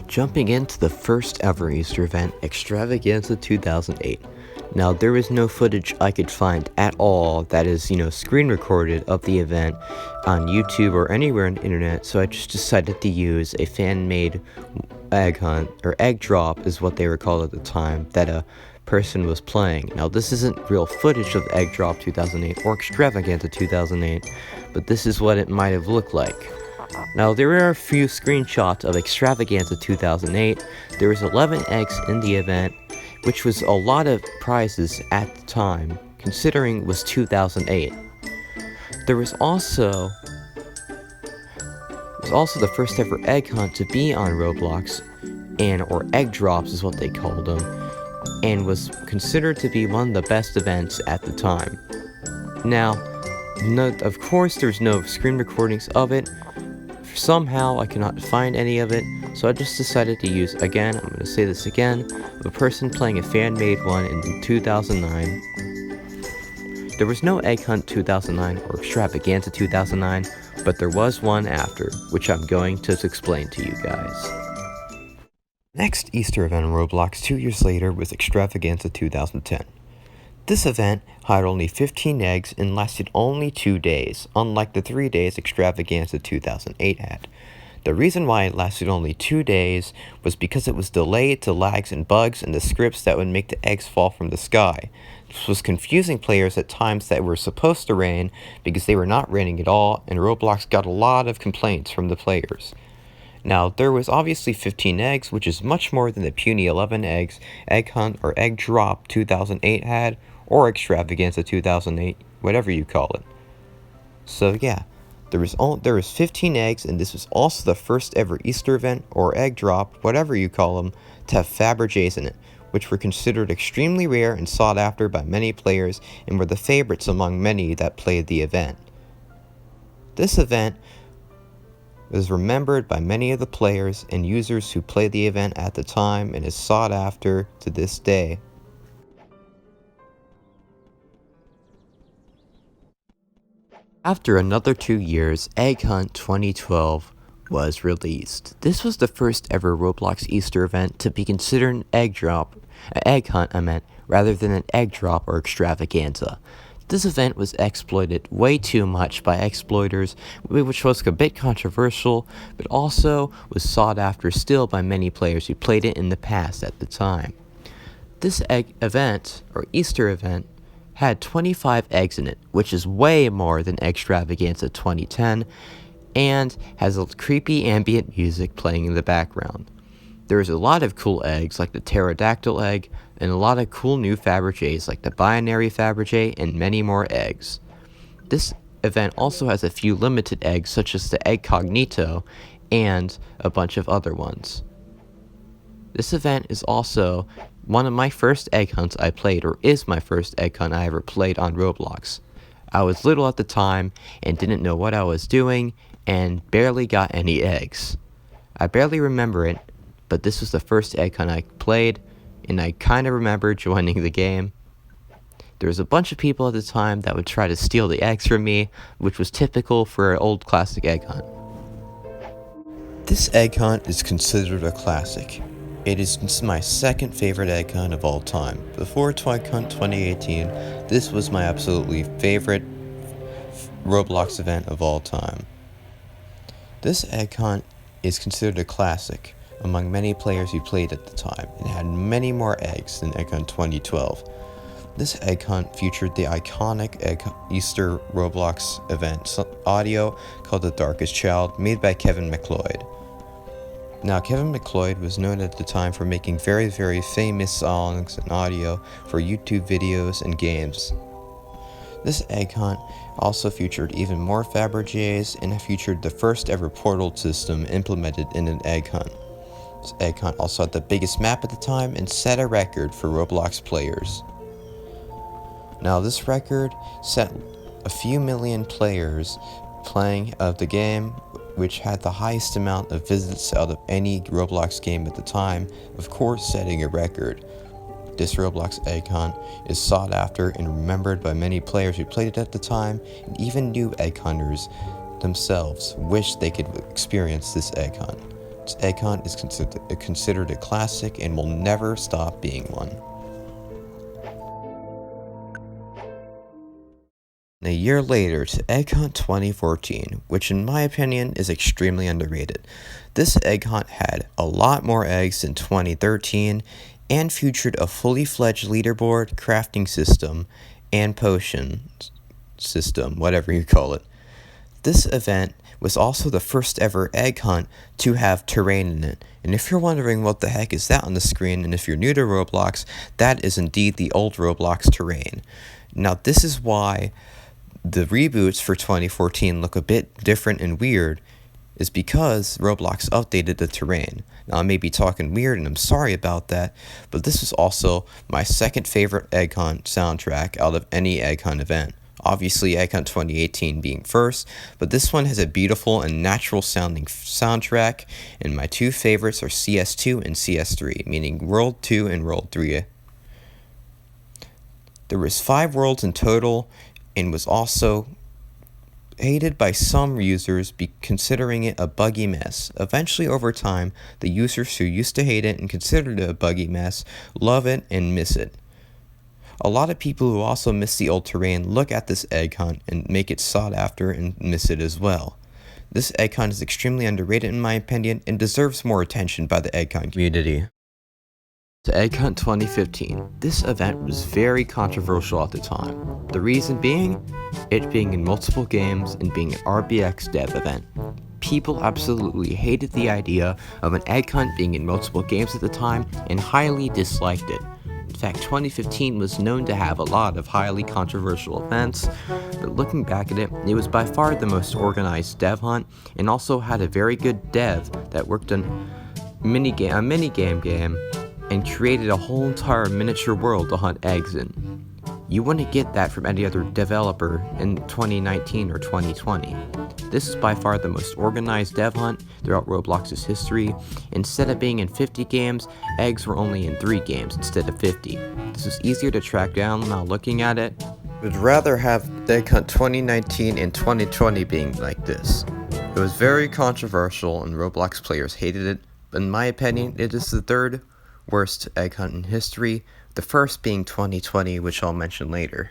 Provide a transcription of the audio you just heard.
Jumping into the first ever Easter event, Extravaganza 2008. Now, there was no footage I could find at all that is, screen recorded of the event on YouTube or anywhere on the internet, so I just decided to use a fan-made egg hunt, or egg drop is what they were called at the time, that a person was playing. Now, this isn't real footage of Egg Drop 2008 or Extravaganza 2008, but this is what it might have looked like. Now, there are a few screenshots of Extravaganza 2008. There was 11 eggs in the event, which was a lot of prizes at the time, considering it was 2008. There was also the first ever egg hunt to be on Roblox, or egg drops is what they called them, and was considered to be one of the best events at the time. Now, of course, there's no screen recordings of it. Somehow I cannot find any of it, so I just decided to use, again, I'm going to say this again, of a person playing a fan-made one in 2009. There was no Egg Hunt 2009 or Extravaganza 2009, but there was one after, which I'm going to explain to you guys. Next Easter event on Roblox 2 years later was Extravaganza 2010. This event had only 15 eggs and lasted only 2 days, unlike the 3 days Extravaganza 2008 had. The reason why it lasted only 2 days was because it was delayed to lags and bugs in the scripts that would make the eggs fall from the sky. This was confusing players at times that were supposed to rain because they were not raining at all, and Roblox got a lot of complaints from the players. Now, there was obviously 15 eggs, which is much more than the puny 11 eggs Egg Hunt or Egg Drop 2008 had, or Extravaganza 2008, whatever you call it. So yeah, there was 15 eggs, and this was also the first ever Easter event, or egg drop, whatever you call them, to have Fabergés in it, which were considered extremely rare and sought after by many players, and were the favorites among many that played the event. This event was remembered by many of the players and users who played the event at the time, and is sought after to this day. After another 2 years, Egg Hunt 2012 was released. This was the first ever Roblox Easter event to be considered an egg hunt, rather than an egg drop or Extravaganza. This event was exploited way too much by exploiters, which was a bit controversial, but also was sought after still by many players who played it in the past at the time. This Easter event, had 25 eggs in it, which is way more than Extravaganza 2010, and has a creepy ambient music playing in the background. There's a lot of cool eggs like the pterodactyl egg, and a lot of cool new Fabergés like the binary Fabergé, and many more eggs. This event also has a few limited eggs such as the egg cognito and a bunch of other ones. This event is also one of my first egg hunts I played, or is my first egg hunt I ever played on Roblox. I was little at the time and didn't know what I was doing and barely got any eggs. I barely remember it, but this was the first egg hunt I played, and I kind of remember joining the game. There was a bunch of people at the time that would try to steal the eggs from me, which was typical for an old classic egg hunt. This egg hunt is considered a classic. It is my second favorite egg hunt of all time. Before Egg Hunt 2018, this was my absolutely favorite Roblox event of all time. This egg hunt is considered a classic among many players who played at the time, and had many more eggs than Egg Hunt 2012. This egg hunt featured the iconic Easter Roblox event audio called The Darkest Child, made by Kevin MacLeod. Now, Kevin MacLeod was known at the time for making very, very famous songs and audio for YouTube videos and games. This egg hunt also featured even more Fabergés, and featured the first ever portal system implemented in an egg hunt. This egg hunt also had the biggest map at the time and set a record for Roblox players. Now, this record set a few million players playing of the game, which had the highest amount of visits out of any Roblox game at the time, of course setting a record. This Roblox egg hunt is sought after and remembered by many players who played it at the time, and even new egg hunters themselves wish they could experience this egg hunt. Roblox egg hunt is considered a classic and will never stop being one. A year later to Egg Hunt 2014, which in my opinion is extremely underrated. This egg hunt had a lot more eggs than 2013 and featured a fully fledged leaderboard, crafting system, and potion system, whatever you call it. This event was also the first ever egg hunt to have terrain in it. And if you're wondering what the heck is that on the screen, and if you're new to Roblox, that is indeed the old Roblox terrain. Now this is why the reboots for 2014 look a bit different and weird, is because Roblox updated the terrain. Now I may be talking weird and I'm sorry about that, but this was also my second favorite egg hunt soundtrack out of any egg hunt event. Obviously Egg Hunt 2018 being first, but this one has a beautiful and natural sounding soundtrack, and my two favorites are CS2 and CS3, meaning World 2 and World 3. There was 5 worlds in total, and was also hated by some users considering it a buggy mess. Eventually over time, the users who used to hate it and considered it a buggy mess love it and miss it. A lot of people who also miss the old terrain look at this egg hunt and make it sought after and miss it as well. This egg hunt is extremely underrated in my opinion and deserves more attention by the egg hunt community. To Egg Hunt 2015, this event was very controversial at the time. The reason being, it being in multiple games and being an RBX dev event. People absolutely hated the idea of an egg hunt being in multiple games at the time and highly disliked it. In fact, 2015 was known to have a lot of highly controversial events, but looking back at it, it was by far the most organized dev hunt and also had a very good dev that worked on a minigame game and created a whole entire miniature world to hunt eggs in. You wouldn't get that from any other developer in 2019 or 2020. This is by far the most organized dev hunt throughout Roblox's history. Instead of being in 50 games, eggs were only in 3 games instead of 50. This is easier to track down now looking at it. I'd rather have Egg Hunt 2019 and 2020 being like this. It was very controversial and Roblox players hated it, but in my opinion, it is the third worst egg hunt in history, the first being 2020, which I'll mention later.